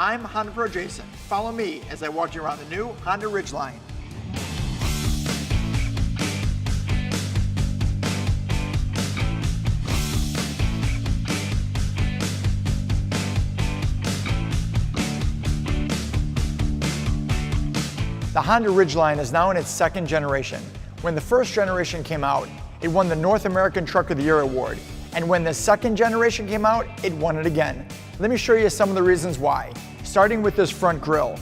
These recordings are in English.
I'm Honda Pro Jason. Follow me as I walk you around the new Honda Ridgeline. The Honda Ridgeline is now in its second generation. When the first generation came out, it won the North American Truck of the Year award. And when the second generation came out, it won it again. Let me show you some of the reasons why. Starting with this front grille.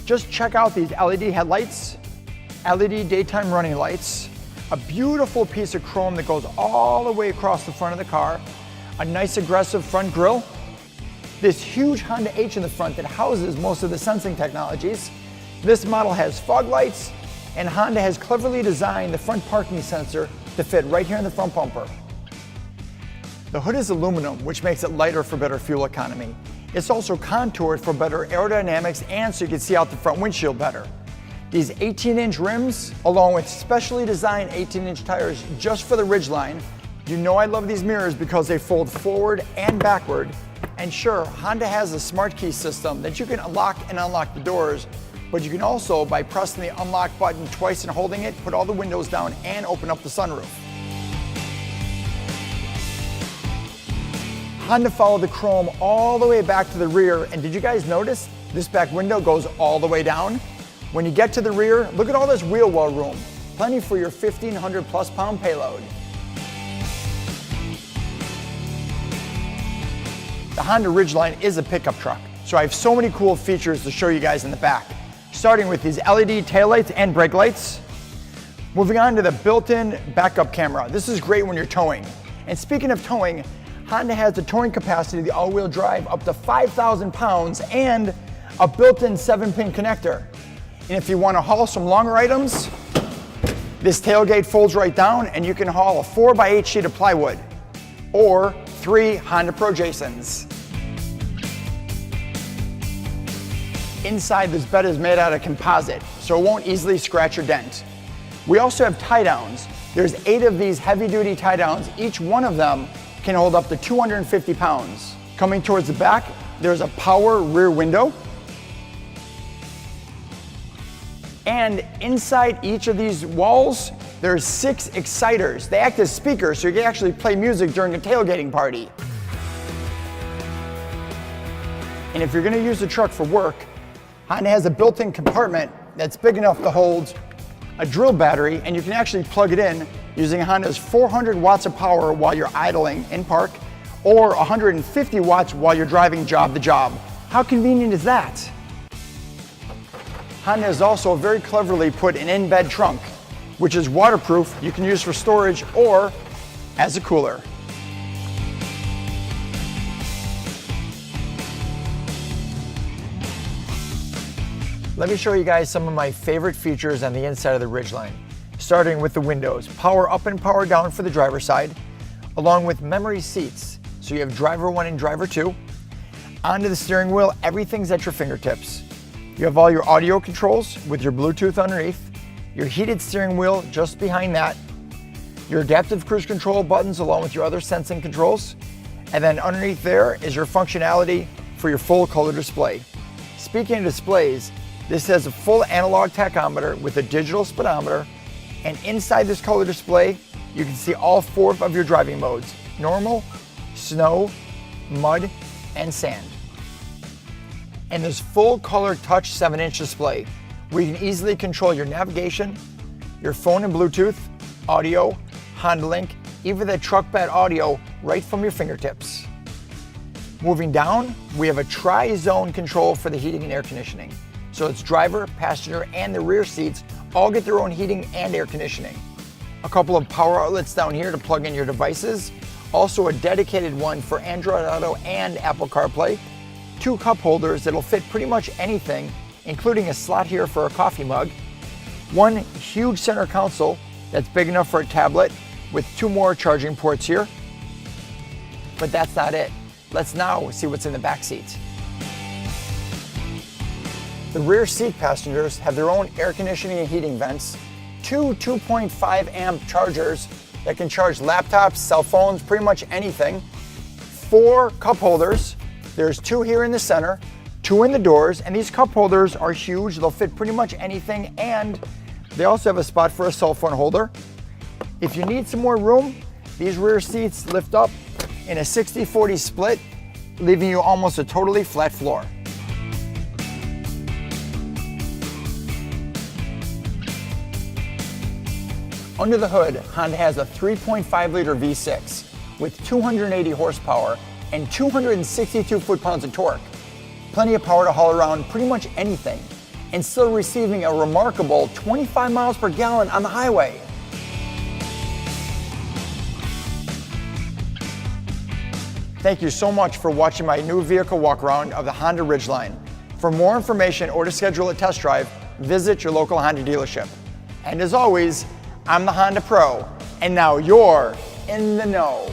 Just check out these LED headlights, LED daytime running lights, a beautiful piece of chrome that goes all the way across the front of the car, a nice aggressive front grille, this huge Honda H in the front that houses most of the sensing technologies. This model has fog lights, and Honda has cleverly designed the front parking sensor to fit right here in the front bumper. The hood is aluminum, which makes it lighter for better fuel economy. It's also contoured for better aerodynamics and so you can see out the front windshield better. These 18-inch rims, along with specially designed 18-inch tires just for the Ridgeline. You know I love these mirrors because they fold forward and backward. And sure, Honda has a smart key system that you can lock and unlock the doors, but you can also, by pressing the unlock button twice and holding it, put all the windows down and open up the sunroof. Honda followed the chrome all the way back to the rear, and did you guys notice this back window goes all the way down? When you get to the rear, look at all this wheel well room. Plenty for your 1,500 plus pound payload. The Honda Ridgeline is a pickup truck, so I have so many cool features to show you guys in the back. Starting with these LED taillights and brake lights. Moving on to the built-in backup camera. This is great when you're towing. And speaking of towing, Honda has the towing capacity of the all-wheel drive up to 5,000 pounds and a built-in 7-pin connector. And if you want to haul some longer items, this tailgate folds right down and you can haul a 4x8 sheet of plywood or 3 Honda Pro Jasons. Inside, this bed is made out of composite, so it won't easily scratch or dent. We also have tie-downs. There's 8 of these heavy-duty tie-downs. Each one of them can hold up to 250 pounds. Coming towards the back, there's a power rear window. And inside each of these walls, there's 6 exciters. They act as speakers, so you can actually play music during a tailgating party. And if you're gonna use the truck for work, Honda has a built-in compartment that's big enough to hold a drill battery, and you can actually plug it in using Honda's 400 watts of power while you're idling in park, or 150 watts while you're driving job to job. How convenient is that? Honda has also very cleverly put an in-bed trunk, which is waterproof. You can use for storage or as a cooler. Let me show you guys some of my favorite features on the inside of the Ridgeline. Starting with the windows, power up and power down for the driver's side, along with memory seats. So you have driver 1 and driver 2. Onto the steering wheel, everything's at your fingertips. You have all your audio controls with your Bluetooth underneath, your heated steering wheel just behind that, your adaptive cruise control buttons along with your other sensing controls, and then underneath there is your functionality for your full color display. Speaking of displays, this has a full analog tachometer with a digital speedometer, and inside this color display, you can see all 4 of your driving modes: normal, snow, mud, and sand. And this full color touch 7-inch display where you can easily control your navigation, your phone and Bluetooth, audio, Honda Link, even the truck bed audio right from your fingertips. Moving down, we have a tri-zone control for the heating and air conditioning. So it's driver, passenger, and the rear seats all get their own heating and air conditioning. A couple of power outlets down here to plug in your devices. Also a dedicated one for Android Auto and Apple CarPlay. 2 cup holders that'll fit pretty much anything, including a slot here for a coffee mug. 1 huge center console that's big enough for a tablet with 2 more charging ports here. But that's not it. Let's now see what's in the back seat. The rear seat passengers have their own air conditioning and heating vents, 2 2.5 amp chargers that can charge laptops, cell phones, pretty much anything, 4 cup holders. There's 2 here in the center, 2 in the doors, and these cup holders are huge. They'll fit pretty much anything, and they also have a spot for a cell phone holder. If you need some more room, these rear seats lift up in a 60-40 split, leaving you almost a totally flat floor. Under the hood, Honda has a 3.5-liter V6 with 280 horsepower and 262 foot-pounds of torque. Plenty of power to haul around pretty much anything, and still receiving a remarkable 25 miles per gallon on the highway. Thank you so much for watching my new vehicle walk around of the Honda Ridgeline. For more information or to schedule a test drive, visit your local Honda dealership. And as always, I'm the Honda Pro, and now you're in the know.